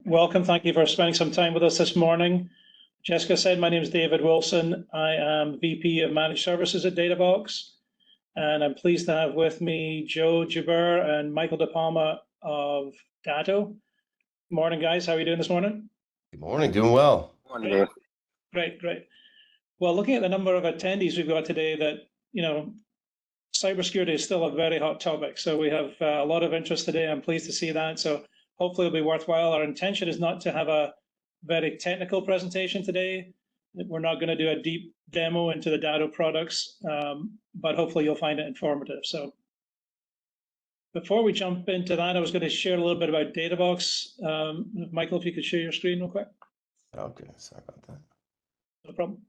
welcome. Thank you for spending some time with us this morning. Jessica said, my name is David Wilson. I am VP of Managed Services at DataVox, and I'm pleased to have with me Joe Jabber and Michael De Palma of Datto. Good morning, guys. How are you doing this morning? Good morning. Doing well. Morning, Dave. Great. Well, looking at the number of attendees we've got today, that cybersecurity is still a very hot topic. So we have a lot of interest today. I'm pleased to see that. So hopefully it'll be worthwhile. Our intention is not to have a very technical presentation today. We're not going to do a deep demo into the Datto products, but hopefully you'll find it informative. So before we jump into that, I was going to share a little bit about DataVox. Michael, if you could share your screen real quick. Okay, sorry about that. No problem.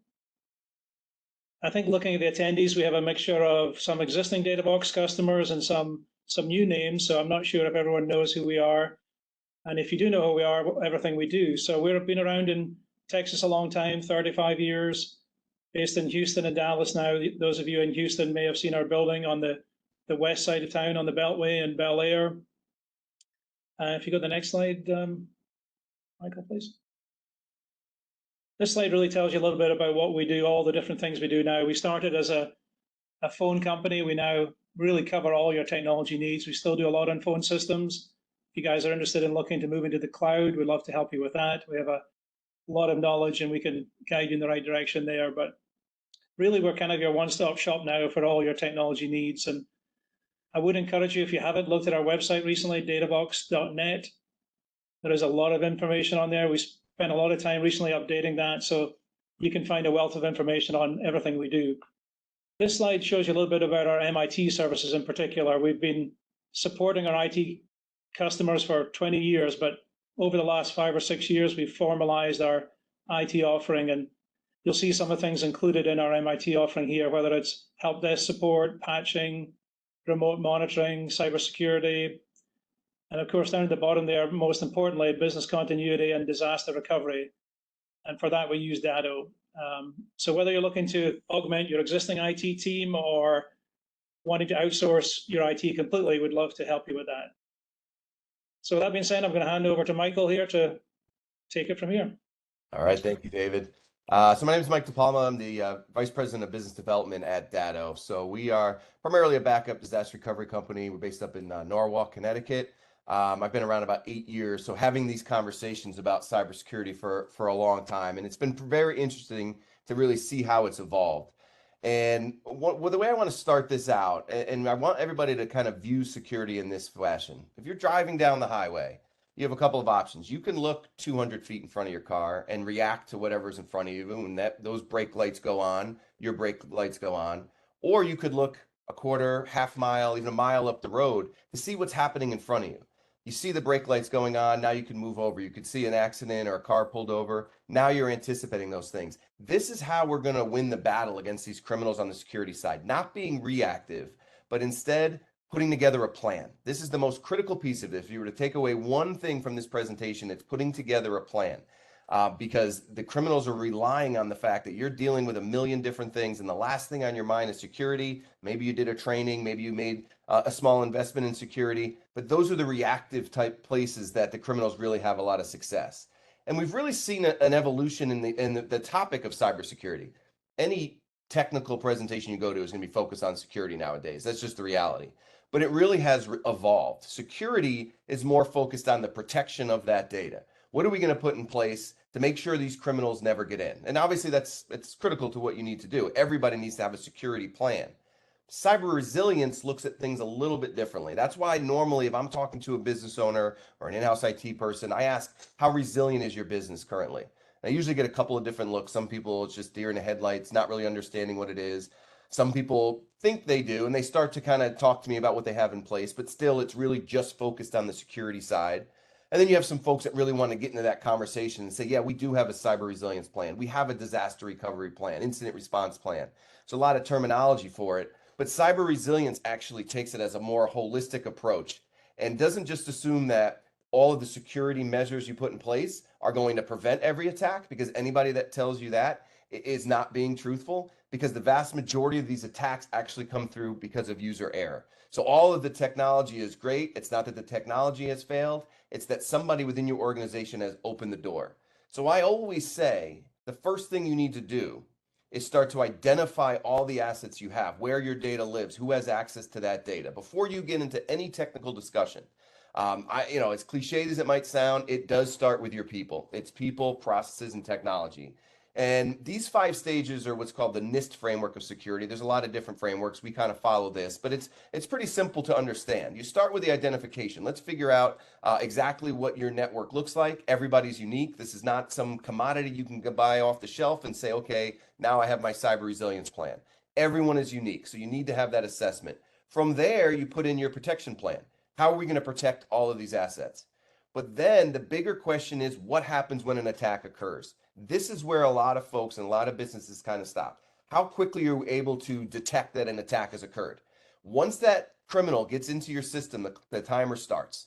I think looking at the attendees, we have a mixture of some existing DataVox customers and some new names. So I'm not sure if everyone knows who we are. And if you do know who we are, everything we do. So we've been around in Texas a long time, 35 years, based in Houston and Dallas now. Those of you in Houston may have seen our building on the west side of town on the Beltway in Bel Air. If you go to the next slide, Michael, please. This slide really tells you a little bit about what we do, all the different things we do now. We started as a phone company. We now really cover all your technology needs. We still do a lot on phone systems. If you guys are interested in looking to move into the cloud, we'd love to help you with that. We have a lot of knowledge and we can guide you in the right direction there. But really, we're kind of your one-stop shop now for all your technology needs. And I would encourage you, if you haven't looked at our website recently, datavox.net, there is a lot of information on there. We spent a lot of time recently updating that, so you can find a wealth of information on everything we do. This slide shows you a little bit about our MIT services in particular. We've been supporting our IT customers for 20 years, but over the last 5 or 6 years, we've formalized our IT offering, and you'll see some of the things included in our MIT offering here, whether it's help desk support, patching, remote monitoring, cybersecurity, and of course, down at the bottom there, most importantly, business continuity and disaster recovery. And for that, we use Datto. So whether you're looking to augment your existing IT team or wanting to outsource your IT completely, we'd love to help you with that. So with that being said, I'm going to hand over to Michael here to take it from here. All right. Thank you, David. So my name is Mike De Palma. I'm the Vice President of Business Development at Datto. So we are primarily a backup disaster recovery company. We're based up in Norwalk, Connecticut. I've been around about 8 years, so having these conversations about cybersecurity for a long time, and it's been very interesting to really see how it's evolved. And the way I want to start this out, and I want everybody to kind of view security in this fashion. If you're driving down the highway, you have a couple of options. You can look 200 feet in front of your car and react to whatever's in front of you, and those brake lights go on, your brake lights go on. Or you could look a quarter, half mile, even a mile up the road to see what's happening in front of you. You see the brake lights going on, now you can move over. You could see an accident or a car pulled over. Now you're anticipating those things. This is how we're going to win the battle against these criminals on the security side, not being reactive, but instead putting together a plan. This is the most critical piece of this. If you were to take away one thing from this presentation, it's putting together a plan. Because the criminals are relying on the fact that you're dealing with a million different things, and the last thing on your mind is security. Maybe you did a training, maybe you made a small investment in security, but those are the reactive type places that the criminals really have a lot of success. And we've really seen an evolution in the topic of cybersecurity. Any technical presentation you go to is going to be focused on security nowadays. That's just the reality. But it really has evolved. Security is more focused on the protection of that data. What are we going to put in place to make sure these criminals never get in? And obviously it's critical to what you need to do. Everybody needs to have a security plan. Cyber resilience looks at things a little bit differently. That's why normally if I'm talking to a business owner or an in-house IT person, I ask, how resilient is your business currently? And I usually get a couple of different looks. Some people, it's just deer in the headlights, not really understanding what it is. Some people think they do, and they start to kind of talk to me about what they have in place, but still it's really just focused on the security side. And then you have some folks that really want to get into that conversation and say, yeah, we do have a cyber resilience plan. We have a disaster recovery plan, incident response plan. There's a lot of terminology for it, but cyber resilience actually takes it as a more holistic approach and doesn't just assume that all of the security measures you put in place are going to prevent every attack, because anybody that tells you that is not being truthful, because the vast majority of these attacks actually come through because of user error. So all of the technology is great. It's not that the technology has failed. It's that somebody within your organization has opened the door. So I always say the first thing you need to do is start to identify all the assets you have, where your data lives, who has access to that data, before you get into any technical discussion. As cliched as it might sound, it does start with your people. It's people, processes, and technology. And these 5 stages are what's called the NIST framework of security. There's a lot of different frameworks. We kind of follow this, but it's pretty simple to understand. You start with the identification. Let's figure out exactly what your network looks like. Everybody's unique. This is not some commodity you can buy off the shelf and say, okay, now I have my cyber resilience plan. Everyone is unique, so you need to have that assessment. From there, you put in your protection plan. How are we going to protect all of these assets? But then the bigger question is, what happens when an attack occurs? This is where a lot of folks and a lot of businesses kind of stop. How quickly are you able to detect that an attack has occurred? Once that criminal gets into your system, the timer starts.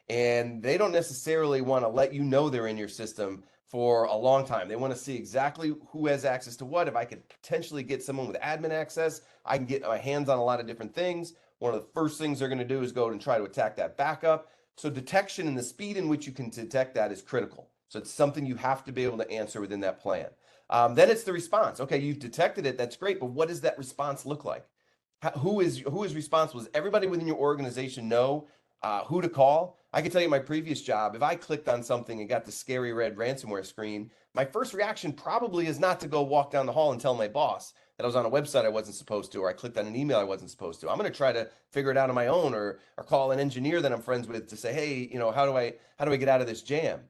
And they don't necessarily want to let you know they're in your system for a long time. They want to see exactly who has access to what. If I could potentially get someone with admin access, I can get my hands on a lot of different things. One of the first things they're going to do is go and try to attack that backup. So detection and the speed in which you can detect that is critical. So it's something you have to be able to answer within that plan. Then it's the response. Okay, you've detected it. That's great. But what does that response look like? Who is responsible? Does everybody within your organization know who to call? I can tell you my previous job, if I clicked on something and got the scary red ransomware screen, my first reaction probably is not to go walk down the hall and tell my boss that I was on a website I wasn't supposed to, or I clicked on an email I wasn't supposed to. I'm going to try to figure it out on my own, or call an engineer that I'm friends with to say, hey, how do I get out of this jam?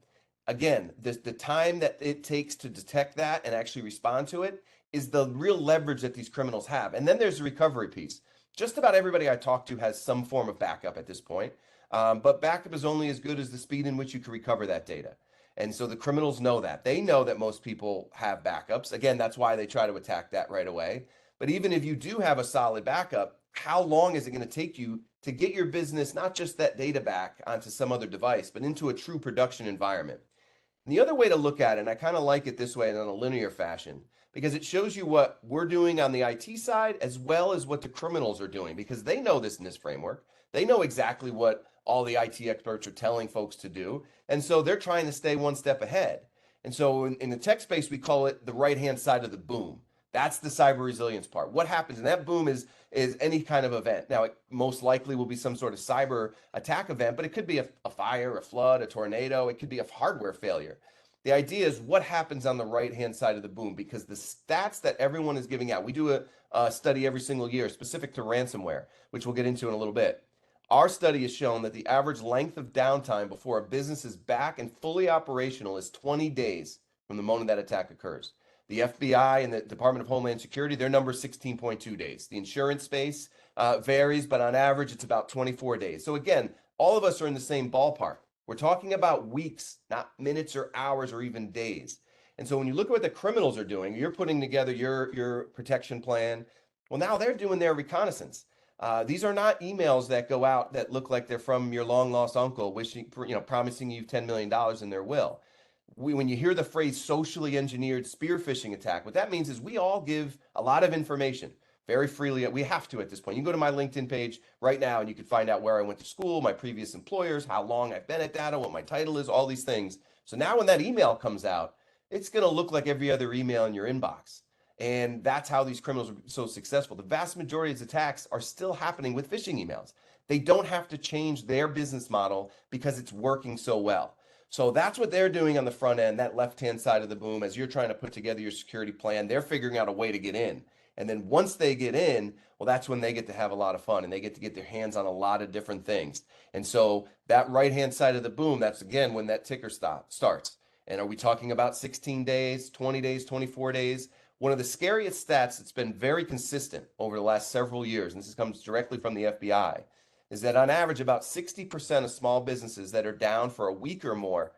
Again, the time that it takes to detect that and actually respond to it is the real leverage that these criminals have. And then there's the recovery piece. Just about everybody I talk to has some form of backup at this point. But backup is only as good as the speed in which you can recover that data. And so the criminals know that. They know that most people have backups. Again, that's why they try to attack that right away. But even if you do have a solid backup, how long is it going to take you to get your business, not just that data back onto some other device, but into a true production environment? And the other way to look at it, and I kind of like it this way in a linear fashion, because it shows you what we're doing on the IT side as well as what the criminals are doing, because they know this in this framework. They know exactly what all the IT experts are telling folks to do. And so they're trying to stay one step ahead. And so in the tech space, we call it the right-hand side of the boom. That's the cyber resilience part. What happens in that boom is any kind of event. Now, it most likely will be some sort of cyber attack event, but it could be a fire, a flood, a tornado. It could be a hardware failure. The idea is what happens on the right-hand side of the boom, because the stats that everyone is giving out, we do a study every single year specific to ransomware, which we'll get into in a little bit. Our study has shown that the average length of downtime before a business is back and fully operational is 20 days from the moment that attack occurs. The FBI and the Department of Homeland Security, their number is 16.2 days. The insurance space varies, but on average, it's about 24 days. So again, all of us are in the same ballpark. We're talking about weeks, not minutes or hours or even days. And so when you look at what the criminals are doing, you're putting together your protection plan. Well, now they're doing their reconnaissance. These are not emails that go out that look like they're from your long lost uncle wishing, promising you $10 million in their will. When you hear the phrase socially engineered spear phishing attack, what that means is we all give a lot of information very freely. We have to at this point. You can go to my LinkedIn page right now and you can find out where I went to school, my previous employers, how long I've been at Datto, what my title is, all these things. So now when that email comes out, it's going to look like every other email in your inbox. And that's how these criminals are so successful. The vast majority of attacks are still happening with phishing emails. They don't have to change their business model because it's working so well. So that's what they're doing on the front end, that left-hand side of the boom. As you're trying to put together your security plan, they're figuring out a way to get in. And then once they get in, well, that's when they get to have a lot of fun and they get to get their hands on a lot of different things. And so that right-hand side of the boom, that's again when that ticker starts. And are we talking about 16 days, 20 days, 24 days? One of the scariest stats that's been very consistent over the last several years, and this comes directly from the FBI, is that on average, about 60% of small businesses that are down for a week or more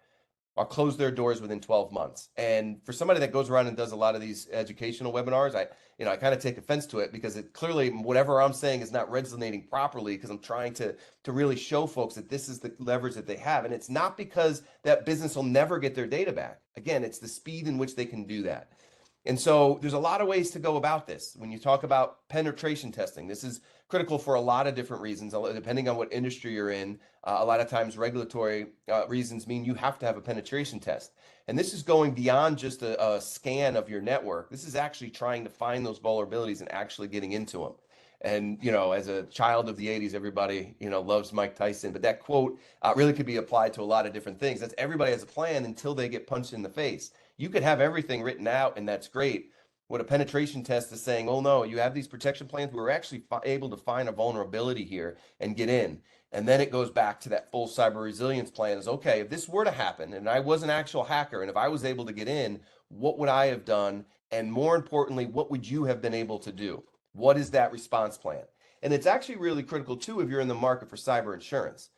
are close their doors within 12 months. And for somebody that goes around and does a lot of these educational webinars, I kind of take offense to it because it clearly, whatever I'm saying is not resonating properly, because I'm trying to really show folks that this is the leverage that they have. And it's not because that business will never get their data back. Again, it's the speed in which they can do that. And so there's a lot of ways to go about this. When you talk about penetration testing, this is critical for a lot of different reasons, depending on what industry you're in. A lot of times regulatory reasons mean you have to have a penetration test. And this is going beyond just a scan of your network. This is actually trying to find those vulnerabilities and actually getting into them. And, as a child of the 80s, everybody, loves Mike Tyson. But that quote really could be applied to a lot of different things. That's everybody has a plan until they get punched in the face. You could have everything written out, and that's great. What a penetration test is saying, oh no, you have these protection plans. We're actually able to find a vulnerability here and get in. And then it goes back to that full cyber resilience plan is, okay, if this were to happen and I was an actual hacker and if I was able to get in, what would I have done? And more importantly, what would you have been able to do? What is that response plan? And it's actually really critical too if you're in the market for cyber insurance.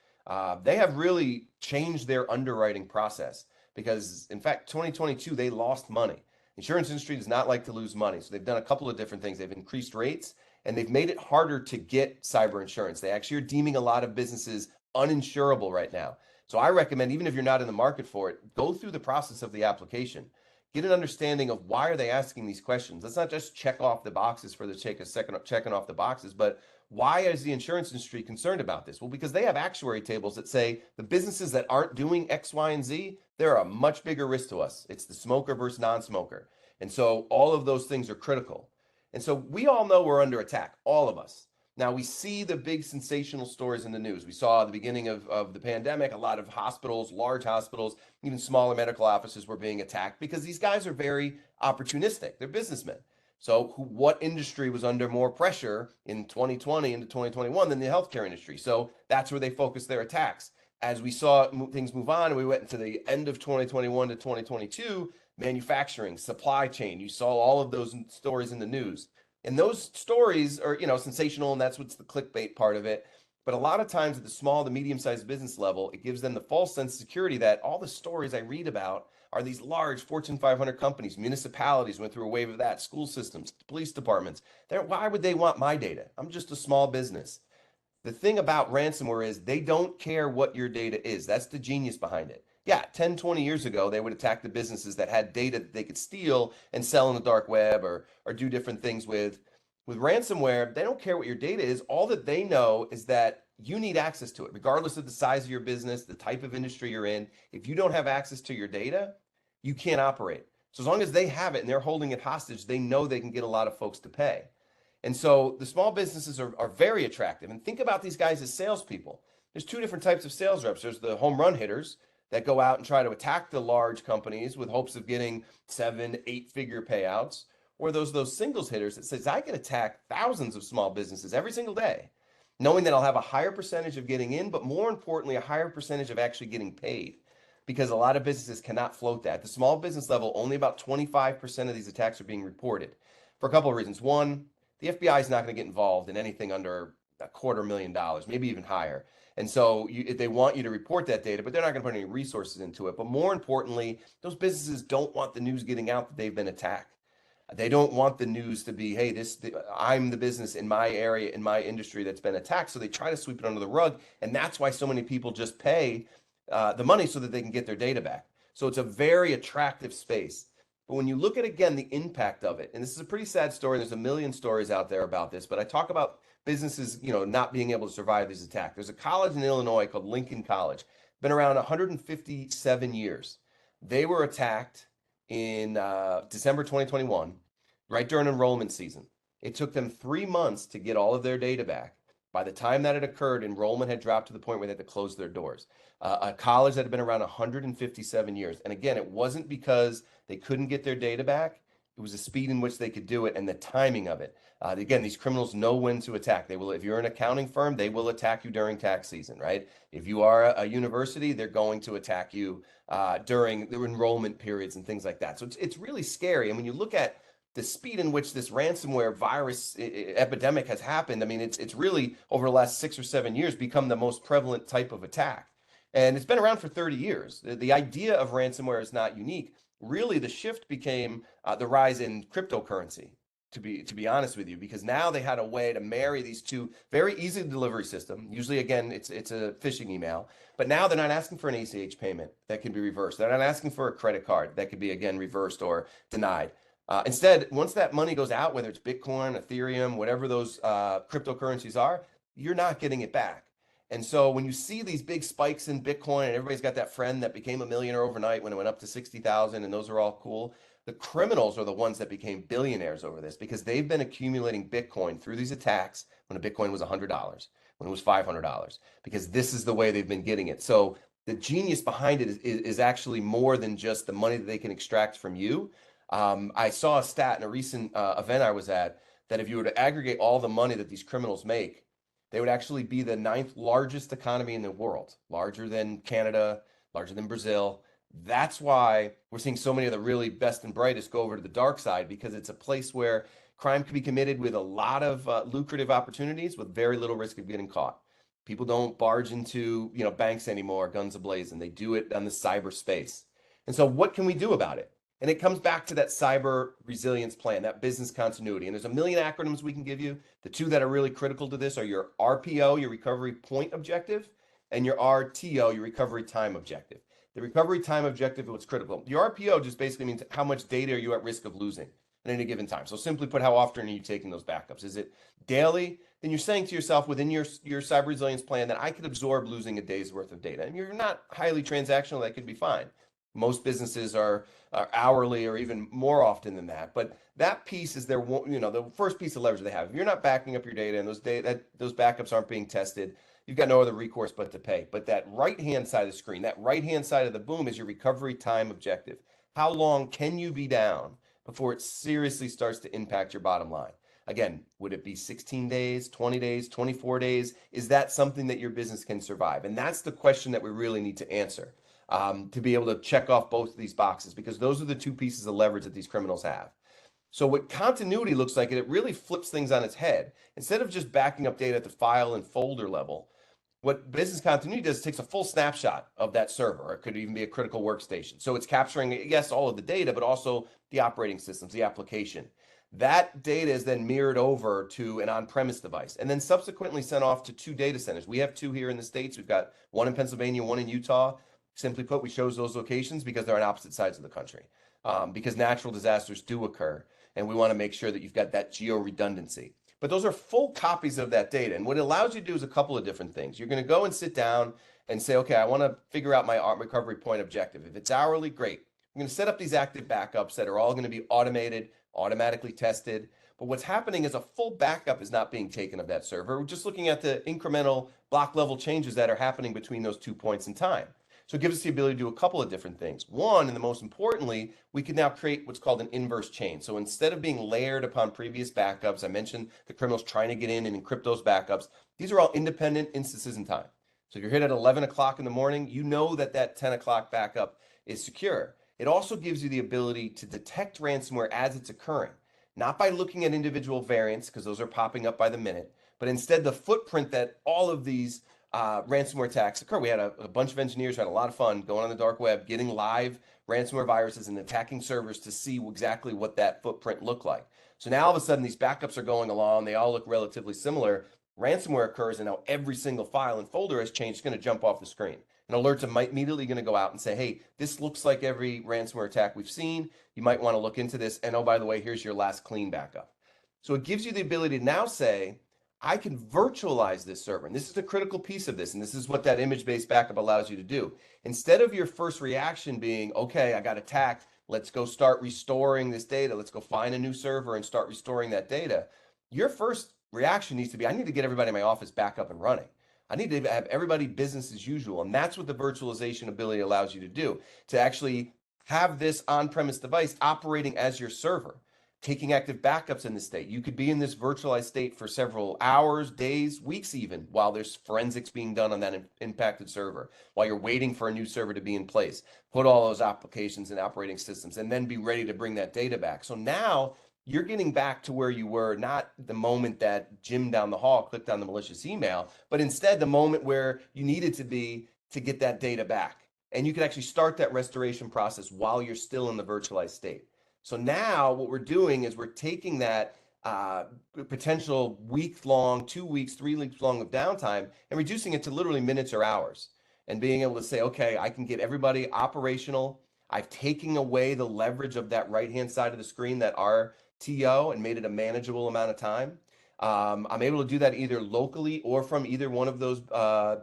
They have really changed their underwriting process because, in fact, 2022, they lost money. Insurance industry does not like to lose money. So they've done a couple of different things. They've increased rates and they've made it harder to get cyber insurance. They actually are deeming a lot of businesses uninsurable right now. So I recommend, even if you're not in the market for it, go through the process of the application. Get an understanding of why are they asking these questions. Let's not just check off the boxes for the sake of checking off the boxes, but why is the insurance industry concerned about this? Well, because they have actuary tables that say the businesses that aren't doing X, Y, and Z, they're a much bigger risk to us. It's the smoker versus non-smoker. And so all of those things are critical. And so we all know we're under attack, all of us. Now we see the big sensational stories in the news. We saw at the beginning of the pandemic, a lot of hospitals, large hospitals, even smaller medical offices were being attacked because these guys are very opportunistic. They're businessmen. So what industry was under more pressure in 2020 into 2021 than the healthcare industry? So that's where they focused their attacks. As we saw things move on and we went into the end of 2021 to 2022, manufacturing, supply chain, you saw all of those stories in the news. And those stories are, sensational, and that's what's the clickbait part of it. But a lot of times at the small to medium-sized business level, it gives them the false sense of security that all the stories I read about are these large Fortune 500 companies, municipalities went through a wave of that, school systems, police departments. Why would they want my data? I'm just a small business. The thing about ransomware is they don't care what your data is. That's the genius behind it. Yeah, 10, 20 years ago, they would attack the businesses that had data that they could steal and sell on the dark web or do different things with. With ransomware, they don't care what your data is. All that they know is that you need access to it, regardless of the size of your business, the type of industry you're in. If you don't have access to your data, you can't operate. So as long as they have it and they're holding it hostage, they know they can get a lot of folks to pay. And so the small businesses are very attractive. And think about these guys as salespeople. There's two different types of sales reps. There's the home run hitters that go out and try to attack the large companies with hopes of getting 7, 8-figure payouts, or those singles hitters that says, I can attack thousands of small businesses every single day, knowing that I'll have a higher percentage of getting in, but more importantly, a higher percentage of actually getting paid, because a lot of businesses cannot float that. At the small business level, only about 25% of these attacks are being reported for a couple of reasons. One, the FBI is not going to get involved in anything under $250,000, maybe even higher. And so they want you to report that data, but they're not going to put any resources into it. But more importantly, those businesses don't want the news getting out that they've been attacked. They don't want the news to be, hey, I'm the business in my area, in my industry that's been attacked. So they try to sweep it under the rug. And that's why so many people just pay the money so that they can get their data back. So it's a very attractive space. But when you look at, again, the impact of it, and this is a pretty sad story, there's a million stories out there about this, but I talk about businesses, not being able to survive these attacks. There's a college in Illinois called Lincoln College, been around 157 years. They were attacked in December 2021, right during enrollment season. It took them 3 months to get all of their data back. By the time that had occurred, enrollment had dropped to the point where they had to close their doors. A college that had been around 157 years. And again, it wasn't because they couldn't get their data back. It was the speed in which they could do it and the timing of it. Again, these criminals know when to attack. They will, if you're an accounting firm, they will attack you during tax season, right? If you are a university, they're going to attack you during the enrollment periods and things like that. So it's really scary. And when you look at the speed in which this ransomware virus epidemic has happened, I mean, it's really over the last 6 or 7 years become the most prevalent type of attack. And it's been around for 30 years. The idea of ransomware is not unique. Really, the shift became the rise in cryptocurrency, to be honest with you, because now they had a way to marry these two very easy delivery system. Usually, again, it's a phishing email, but now they're not asking for an ACH payment that can be reversed. They're not asking for a credit card that could be, again, reversed or denied. Instead, once that money goes out, whether it's Bitcoin, Ethereum, whatever those cryptocurrencies are, you're not getting it back. And so when you see these big spikes in Bitcoin and everybody's got that friend that became a millionaire overnight when it went up to 60,000, and those are all cool, the criminals are the ones that became billionaires over this because they've been accumulating Bitcoin through these attacks when a Bitcoin was $100, when it was $500, because this is the way they've been getting it. So the genius behind it is actually more than just the money that they can extract from you. I saw a stat in a recent event I was at that if you were to aggregate all the money that these criminals make, they would actually be the 9th largest economy in the world, larger than Canada, larger than Brazil. That's why we're seeing so many of the really best and brightest go over to the dark side, because it's a place where crime can be committed with a lot of lucrative opportunities with very little risk of getting caught. People don't barge into, banks anymore, guns ablazing. They do it on the cyberspace. And so what can we do about it? And it comes back to that cyber resilience plan, that business continuity. And there's a million acronyms we can give you. The two that are really critical to this are your RPO, your recovery point objective, and your RTO, your recovery time objective. The recovery time objective is what's critical. Your RPO just basically means how much data are you at risk of losing at any given time. So simply put, how often are you taking those backups? Is it daily? Then you're saying to yourself within your cyber resilience plan that I could absorb losing a day's worth of data. And you're not highly transactional, that could be fine. Most businesses are hourly or even more often than that. But that piece is the first piece of leverage they have. If you're not backing up your data and those backups aren't being tested, you've got no other recourse but to pay. But that right-hand side of the screen, that right-hand side of the boom is your recovery time objective. How long can you be down before it seriously starts to impact your bottom line? Again, would it be 16 days, 20 days, 24 days? Is that something that your business can survive? And that's the question that we really need to answer. To be able to check off both of these boxes, because those are the two pieces of leverage that these criminals have. So what continuity looks like, it really flips things on its head. Instead of just backing up data at the file and folder level, what business continuity does is takes a full snapshot of that server, or it could even be a critical workstation. So it's capturing, yes, all of the data, but also the operating systems, the application. That data is then mirrored over to an on-premise device and then subsequently sent off to 2 data centers. We have 2 here in the States. We've got one in Pennsylvania, one in Utah. Simply put, we chose those locations because they're on opposite sides of the country, because natural disasters do occur, and we want to make sure that you've got that geo redundancy. But those are full copies of that data, and what it allows you to do is a couple of different things. You're going to go and sit down and say, okay, I want to figure out my recovery point objective. If it's hourly, great. I'm going to set up these active backups that are all going to be automated, automatically tested. But what's happening is a full backup is not being taken of that server. We're just looking at the incremental block level changes that are happening between those 2 points in time. So it gives us the ability to do a couple of different things. One, and the most importantly, we can now create what's called an inverse chain. So instead of being layered upon previous backups, I mentioned the criminals trying to get in and encrypt those backups. These are all independent instances in time. So if you're hit at 11 o'clock in the morning, you know that that 10 o'clock backup is secure. It also gives you the ability to detect ransomware as it's occurring, not by looking at individual variants, because those are popping up by the minute, but instead the footprint that all of these ransomware attacks occur. We had a bunch of engineers who had a lot of fun going on the dark web, getting live ransomware viruses and attacking servers to see exactly what that footprint looked like. So now all of a sudden these backups are going along. They all look relatively similar. Ransomware occurs, and now every single file and folder has changed. It's going to jump off the screen. And alerts are immediately going to go out and say, hey, this looks like every ransomware attack we've seen. You might want to look into this. And oh, by the way, here's your last clean backup. So it gives you the ability to now say, I can virtualize this server. And this is the critical piece of this. And this is what that image-based backup allows you to do. Instead of your first reaction being, okay, I got attacked. Let's go start restoring this data. Let's go find a new server and start restoring that data. Your first reaction needs to be, I need to get everybody in my office back up and running. I need to have everybody business as usual. And that's what the virtualization ability allows you to do, to actually have this on-premise device operating as your server, taking active backups in the state. You could be in this virtualized state for several hours, days, weeks even, while there's forensics being done on that impacted server, while you're waiting for a new server to be in place, put all those applications and operating systems, and then be ready to bring that data back. So now you're getting back to where you were, not the moment that Jim down the hall clicked on the malicious email, but instead the moment where you needed to be to get that data back. And you can actually start that restoration process while you're still in the virtualized state. So now what we're doing is we're taking that potential week-long, 2 weeks, 3 weeks long of downtime and reducing it to literally minutes or hours, and being able to say, okay, I can get everybody operational. I've taken away the leverage of that right-hand side of the screen, that RTO, and made it a manageable amount of time. I'm able to do that either locally or from either one of those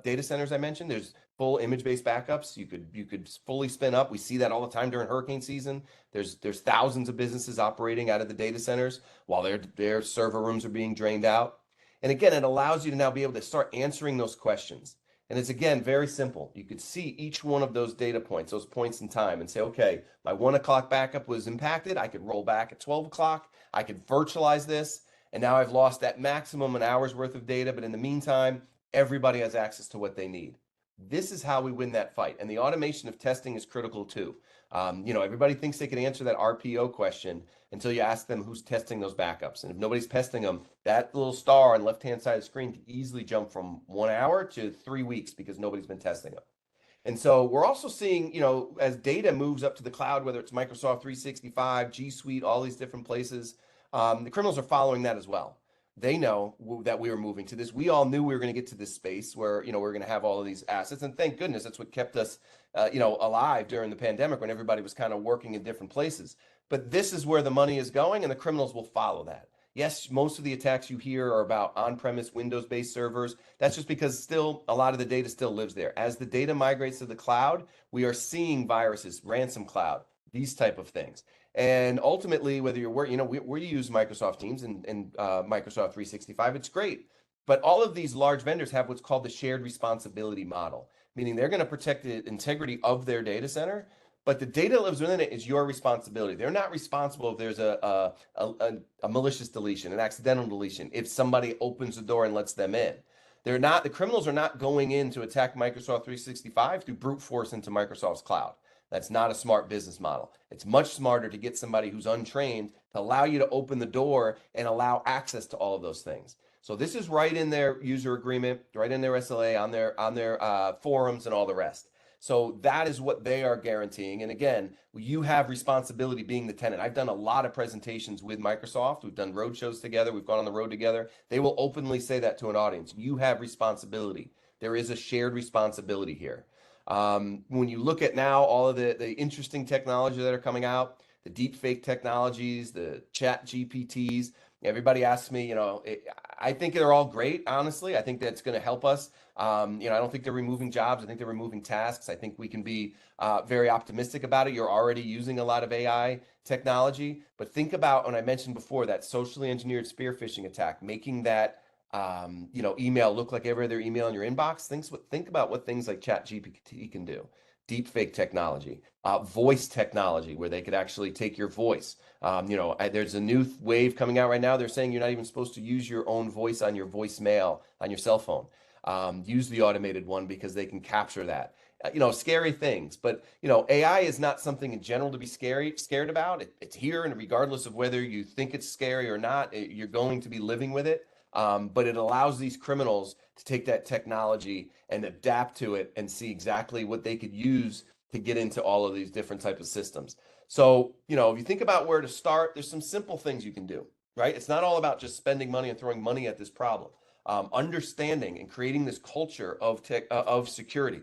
data centers I mentioned. There's full image-based backups. You could fully spin up. We see that all the time during hurricane season. There's thousands of businesses operating out of the data centers while their server rooms are being drained out. And again, it allows you to now be able to start answering those questions. And it's, again, very simple. You could see each one of those data points, those points in time, and say, okay, my 1 o'clock backup was impacted. I could roll back at 12 o'clock. I could virtualize this. And now I've lost that maximum an hour's worth of data. But in the meantime, everybody has access to what they need. This is how we win that fight. And the automation of testing is critical too. Everybody thinks they can answer that RPO question until you ask them who's testing those backups. And if nobody's testing them, that little star on the left-hand side of the screen can easily jump from 1 hour to 3 weeks because nobody's been testing them. And so we're also seeing, as data moves up to the cloud, whether it's Microsoft 365, G Suite, all these different places, the criminals are following that as well. They know that we were moving to this. We all knew we were going to get to this space where, we're going to have all of these assets. And thank goodness that's what kept us, alive during the pandemic when everybody was kind of working in different places. But this is where the money is going, and the criminals will follow that. Yes, most of the attacks you hear are about on-premise Windows-based servers. That's just because still a lot of the data still lives there. As the data migrates to the cloud, we are seeing viruses, ransom cloud, these type of things. And ultimately, whether you're working, we use Microsoft Teams and Microsoft 365, it's great. But all of these large vendors have what's called the shared responsibility model, meaning they're going to protect the integrity of their data center, but the data that lives within it is your responsibility. They're not responsible if there's a malicious deletion, an accidental deletion, if somebody opens the door and lets them in. The criminals are not going in to attack Microsoft 365 through brute force into Microsoft's cloud. That's not a smart business model. It's much smarter to get somebody who's untrained to allow you to open the door and allow access to all of those things. So this is right in their user agreement, right in their SLA, on their forums and all the rest. So that is what they are guaranteeing. And again, you have responsibility being the tenant. I've done a lot of presentations with Microsoft. We've done road shows together. We've gone on the road together. They will openly say that to an audience. You have responsibility. There is a shared responsibility here. When you look at now all of the interesting technology that are coming out, the deep fake technologies, the chat GPTs, everybody asks me, I think they're all great, honestly. I think that's going to help us. I don't think they're removing jobs. I think they're removing tasks. I think we can be very optimistic about it. You're already using a lot of AI technology, but think about, when I mentioned before, that socially engineered spear phishing attack, making that email look like every other email in your inbox. Think about what things like chat GPT can do. Deep fake technology, voice technology, where they could actually take your voice. There's a new wave coming out right now. They're saying you're not even supposed to use your own voice on your voicemail on your cell phone. Use the automated one because they can capture that. Scary things, but AI is not something in general to be scared about. It's here, and regardless of whether you think it's scary or not, you're going to be living with it. But it allows these criminals to take that technology and adapt to it and see exactly what they could use to get into all of these different types of systems. So, if you think about where to start, there's some simple things you can do, right? It's not all about just spending money and throwing money at this problem. Understanding and creating this culture of security.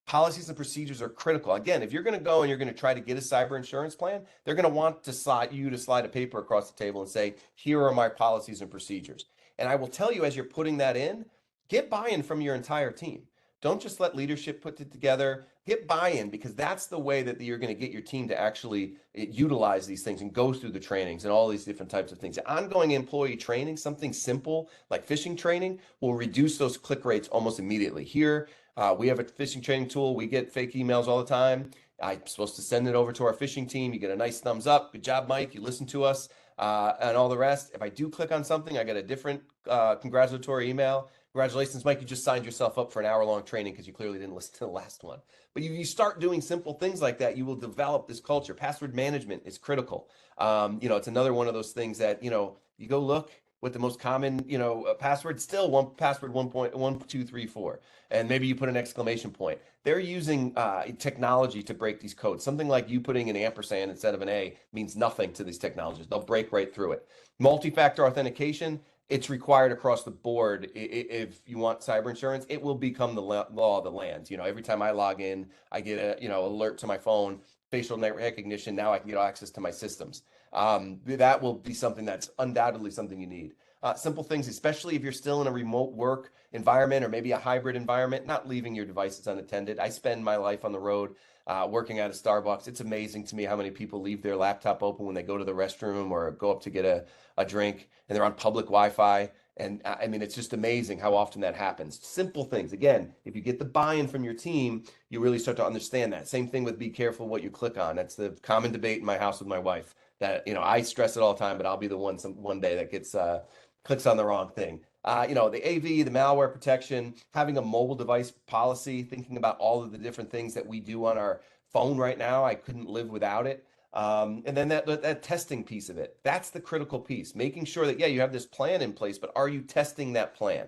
Policies and procedures are critical. Again, if you're going to go and you're going to try to get a cyber insurance plan, they're going to want to slide a paper across the table and say, here are my policies and procedures. And I will tell you, as you're putting that in, get buy-in from your entire team. Don't just let leadership put it together. Get buy-in, because that's the way that you're going to get your team to actually utilize these things and go through the trainings and all these different types of things. Ongoing employee training, something simple like phishing training, will reduce those click rates almost immediately. Here, we have a phishing training tool. We get fake emails all the time. I'm supposed to send it over to our phishing team. You get a nice thumbs up. Good job, Mike. You listen to us. And all the rest. If I do click on something, I get a different congratulatory email. Congratulations, Mike, you just signed yourself up for an hour-long training because you clearly didn't listen to the last one. But you start doing simple things like that, you will develop this culture. Password management is critical. It's another one of those things that, you go look what the most common, password, still password 1.1234. And maybe you put an exclamation point. They're using technology to break these codes. Something like you putting an ampersand instead of an A means nothing to these technologies. They'll break right through it. Multi-factor authentication, it's required across the board. If you want cyber insurance, it will become the law of the land. Every time I log in, I get a alert to my phone. facial recognition. Now I can get access to my systems. That will be something that's undoubtedly something you need. Simple things, especially if you're still in a remote work environment or maybe a hybrid environment, not leaving your devices unattended. I spend my life on the road working at a Starbucks. It's amazing to me how many people leave their laptop open when they go to the restroom or go up to get a drink, and they're on public Wi-Fi. And I mean, it's just amazing how often that happens. Simple things. Again, if you get the buy-in from your team, you really start to understand that. Same thing with be careful what you click on. That's the common debate in my house with my wife. That, I stress it all the time, but I'll be the one day that gets clicks on the wrong thing. The AV, the malware protection, having a mobile device policy, thinking about all of the different things that we do on our phone right now. I couldn't live without it. And then that testing piece of it, that's the critical piece, making sure that, yeah, you have this plan in place, but are you testing that plan?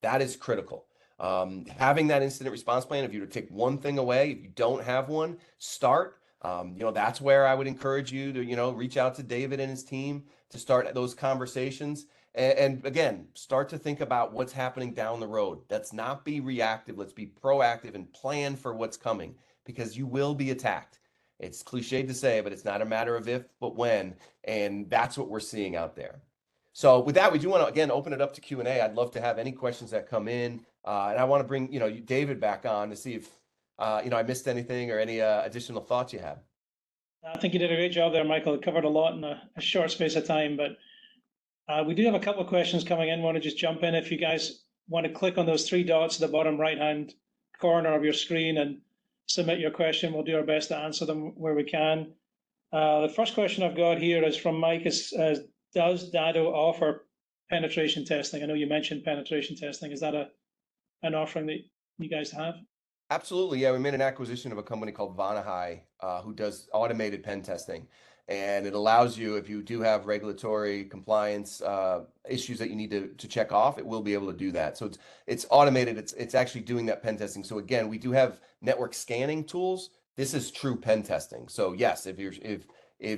That is critical. Having that incident response plan, if you were to take one thing away, if you don't have one, start. That's where I would encourage you to, reach out to David and his team to start those conversations. And again, start to think about what's happening down the road. Let's not be reactive. Let's be proactive and plan for what's coming, because you will be attacked. It's cliched to say, but it's not a matter of if, but when. And that's what we're seeing out there. So with that, we do want to, again, open it up to Q&A. I'd love to have any questions that come in. And I want to bring, David back on to see if, I missed anything or any additional thoughts you have. I think you did a great job there, Michael. It covered a lot in a short space of time, but we do have a couple of questions coming in. Want to just jump in if you guys want to click on those three dots at the bottom right-hand corner of your screen and submit your question. We'll do our best to answer them where we can. The first question I've got here is from Mike. Does Datto offer penetration testing? I know you mentioned penetration testing. Is that an offering that you guys have? Absolutely. Yeah, we made an acquisition of a company called Vanahai, who does automated pen testing. And it allows you, if you do have regulatory compliance issues that you need to check off, it will be able to do that. So it's automated. It's actually doing that pen testing. So again, we do have network scanning tools. This is true pen testing. So yes, if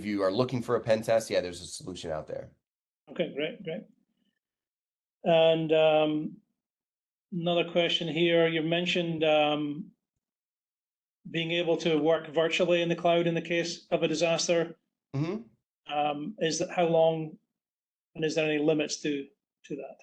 you are looking for a pen test, yeah, there's a solution out there. Okay, great. And another question here. You mentioned being able to work virtually in the cloud in the case of a disaster. Is that how long, and is there any limits to that?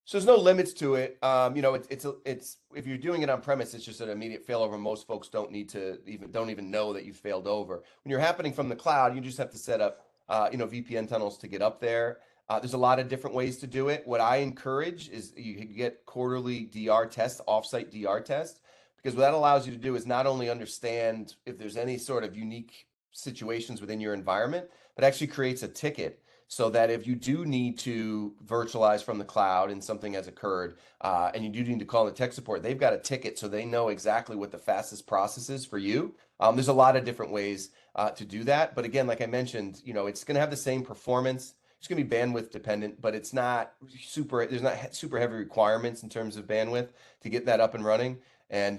So there's no limits to it. It's if you're doing it on premise, it's just an immediate failover. Most folks don't even know that you failed over. When you're happening from the cloud, you just have to set up VPN tunnels to get up there. There's a lot of different ways to do it. What I encourage is you get quarterly DR tests, offsite DR tests, because what that allows you to do is not only understand if there's any sort of unique situations within your environment, but actually creates a ticket so that if you do need to virtualize from the cloud and something has occurred, and you do need to call the tech support, they've got a ticket so they know exactly what the fastest process is for you. There's a lot of different ways to do that. But again, like I mentioned, it's going to have the same performance. It's going to be bandwidth dependent, but there's not super heavy requirements in terms of bandwidth to get that up and running. And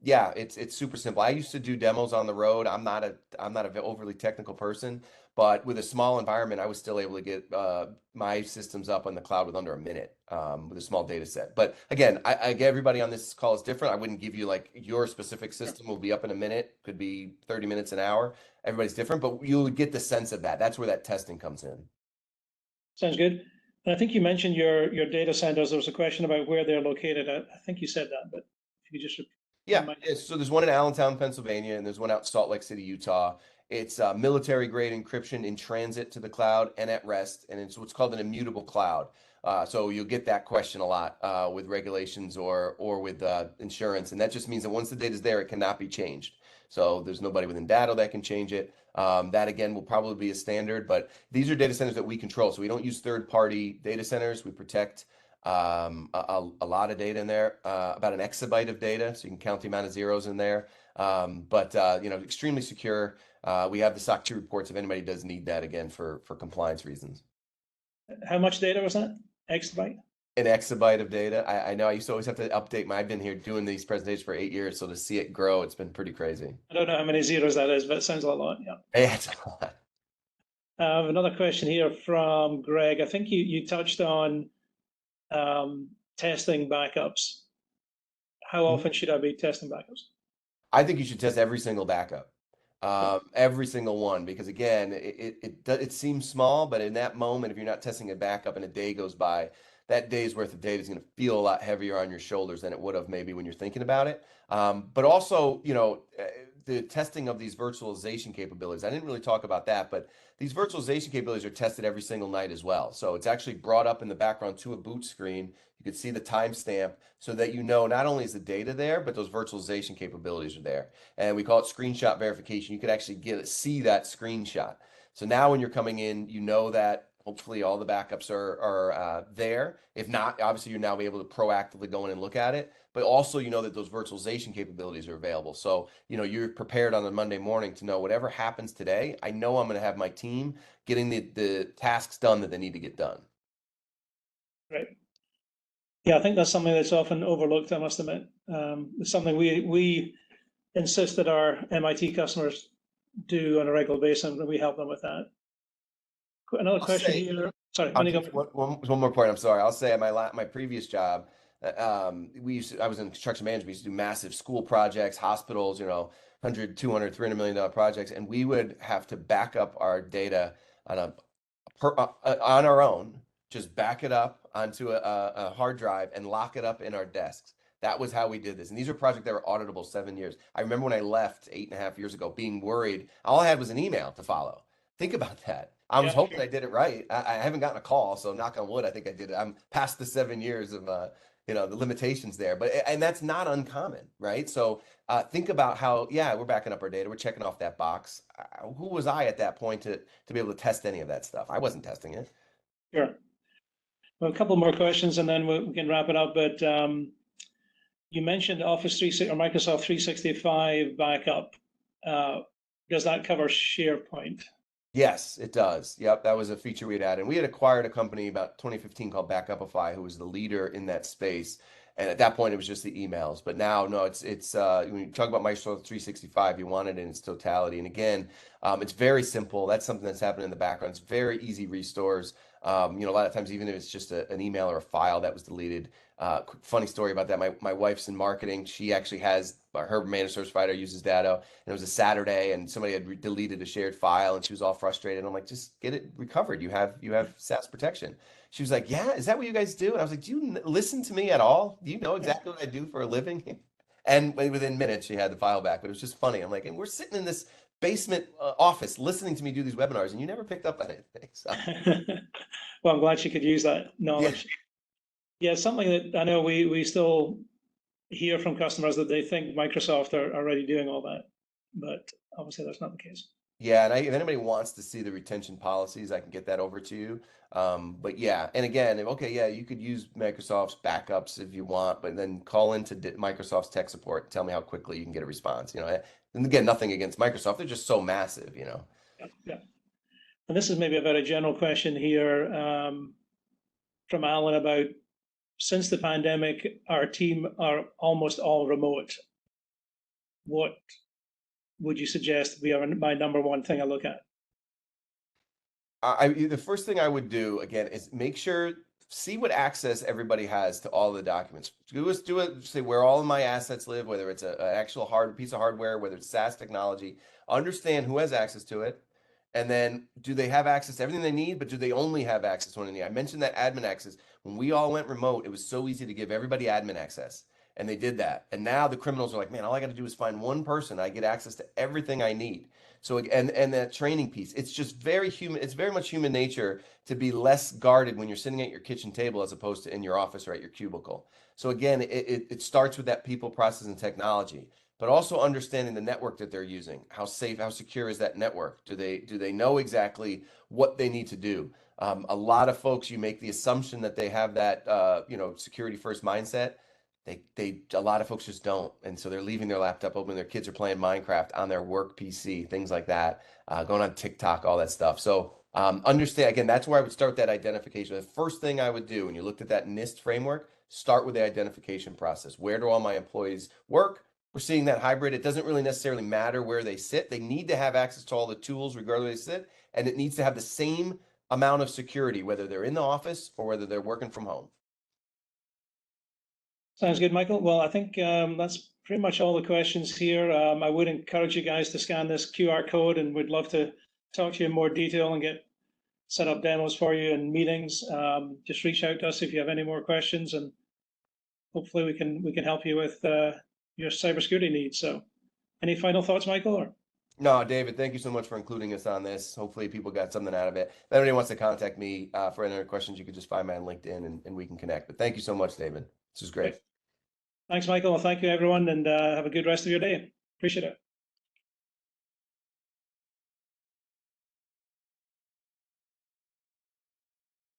yeah, it's super simple. I used to do demos on the road. I'm not an overly technical person, but with a small environment, I was still able to get my systems up on the cloud with under a minute with a small data set. But again, I get everybody on this call is different. I wouldn't give you like your specific system will be up in a minute, could be 30 minutes, an hour. Everybody's different, but you'll get the sense of that. That's where that testing comes in. Sounds good. And I think you mentioned your data centers. There was a question about where they're located. I think you said that, but if you just yeah, so there's one in Allentown, Pennsylvania, and there's one out in Salt Lake City, Utah. It's military grade encryption in transit to the cloud and at rest, and it's what's called an immutable cloud. So you'll get that question a lot with regulations or with insurance, and that just means that once the data is there, it cannot be changed. So there's nobody within Datto that can change it. That again will probably be a standard, but these are data centers that we control. So we don't use third-party data centers. We protect a lot of data in there, about an exabyte of data, so you can count the amount of zeros in there. But extremely secure. We have the SOC 2 reports if anybody does need that, again, for compliance reasons. How much data was that? Exabyte? An exabyte of data. I know I used to always have to update I've been here doing these presentations for 8 years, so to see it grow, it's been pretty crazy. I don't know how many zeros that is, but it sounds a lot, yeah. Yeah, it's a lot. I have another question here from Greg. I think you touched on testing backups. How often should I be testing backups? I think you should test every single backup. Every single one, because again, it seems small, but in that moment, if you're not testing it back up and a day goes by, that day's worth of data is going to feel a lot heavier on your shoulders than it would have maybe when you're thinking about it. But also, the testing of these virtualization capabilities. I didn't really talk about that, but these virtualization capabilities are tested every single night as well. So it's actually brought up in the background to a boot screen. You could see the timestamp so that not only is the data there, but those virtualization capabilities are there. And we call it screenshot verification. You could actually see that screenshot. So now when you're coming in, you know that hopefully all the backups are there. If not, obviously you're now able to proactively go in and look at it. But also you know that those virtualization capabilities are available. So you're prepared on a Monday morning to know whatever happens today, I know I'm going to have my team getting the tasks done that they need to get done. Right. Yeah, I think that's something that's often overlooked, I must admit. It's something we insist that our MIT customers do on a regular basis, and we help them with that. Another question here. Sorry, I'll give one more point. I'm sorry. I'll say at my previous job, I was in construction management. We used to do massive school projects, hospitals, 100, 200, $300 million projects, and we would have to back up our data on on our own, just back it up onto a hard drive and lock it up in our desks. That was how we did this. And these are projects that were auditable 7 years. I remember when I left 8.5 years ago, being worried. All I had was an email to follow. Think about that. I was hoping I did it right. I haven't gotten a call, so knock on wood, I think I did it. I'm past the 7 years of the limitations there, and that's not uncommon, right? So think about how, we're backing up our data, we're checking off that box. Who was I at that point to be able to test any of that stuff? I wasn't testing it. Sure. Well, a couple more questions, and then we can wrap it up. But you mentioned Office 360 or Microsoft 365 backup. Does that cover SharePoint? Yes, it does. Yep, that was a feature we had added. And we had acquired a company about 2015 called Backupify, who was the leader in that space. And at that point, it was just the emails. But now, no, it's when you talk about Microsoft 365, you want it in its totality. And again, it's very simple. That's something that's happening in the background. It's very easy restores. A lot of times, even if it's just an email or a file that was deleted. Quick funny story about that. My wife's in marketing. She actually has her managed service provider uses Datto, and it was a Saturday, and somebody had deleted a shared file, and she was all frustrated. And I'm like, just get it recovered. You have SaaS protection. She was like, yeah, is that what you guys do? And I was like, do you listen to me at all? Do you know exactly what I do for a living? And within minutes, she had the file back. But it was just funny. I'm like, and we're sitting in this basement office listening to me do these webinars, and you never picked up on anything. So. Well, I'm glad she could use that knowledge. Yeah, something that I know we still hear from customers that they think Microsoft are already doing all that, but obviously that's not the case. Yeah, and if anybody wants to see the retention policies, I can get that over to you. But yeah, and again, you could use Microsoft's backups if you want, but then call into Microsoft's tech support and tell me how quickly you can get a response. And again, nothing against Microsoft; they're just so massive. Yeah. And this is maybe a very general question here from Alan about, since the pandemic, our team are almost all remote. What would you suggest be my number one thing I look at? The first thing I would do again is see what access everybody has to all the documents. Do it. Say where all of my assets live, whether it's an actual piece of hardware, whether it's SaaS technology. Understand who has access to it, and then do they have access to everything they need, but do they only have access to what they need? I mentioned that admin access. When we all went remote, it was so easy to give everybody admin access, and they did that. And now the criminals are like, man, all I got to do is find one person. I get access to everything I need. So and that training piece, it's just very human. It's very much human nature to be less guarded when you're sitting at your kitchen table as opposed to in your office or at your cubicle. So again, it starts with that people, process, and technology, but also understanding the network that they're using. How safe, how secure is that network? Do they know exactly what they need to do? A lot of folks, you make the assumption that they have that security first mindset. A lot of folks just don't, and so they're leaving their laptop open. Their kids are playing Minecraft on their work PC, things like that, going on TikTok, all that stuff. So understand, again, that's where I would start that identification. The first thing I would do when you looked at that NIST framework, start with the identification process. Where do all my employees work? We're seeing that hybrid. It doesn't really necessarily matter where they sit. They need to have access to all the tools regardless where they sit, and it needs to have the same amount of security, whether they're in the office or whether they're working from home. Sounds good, Michael. Well, I think that's pretty much all the questions here. I would encourage you guys to scan this QR code, and we'd love to talk to you in more detail and get set up demos for you and meetings. Just reach out to us if you have any more questions, and hopefully we can help you with your cybersecurity needs. So, any final thoughts, Michael? Or? No, David, thank you so much for including us on this. Hopefully people got something out of it. If anybody wants to contact me for any other questions, you can just find me on LinkedIn and we can connect. But thank you so much, David. This was great. Thanks, Michael. Thank you, everyone, and have a good rest of your day. Appreciate it.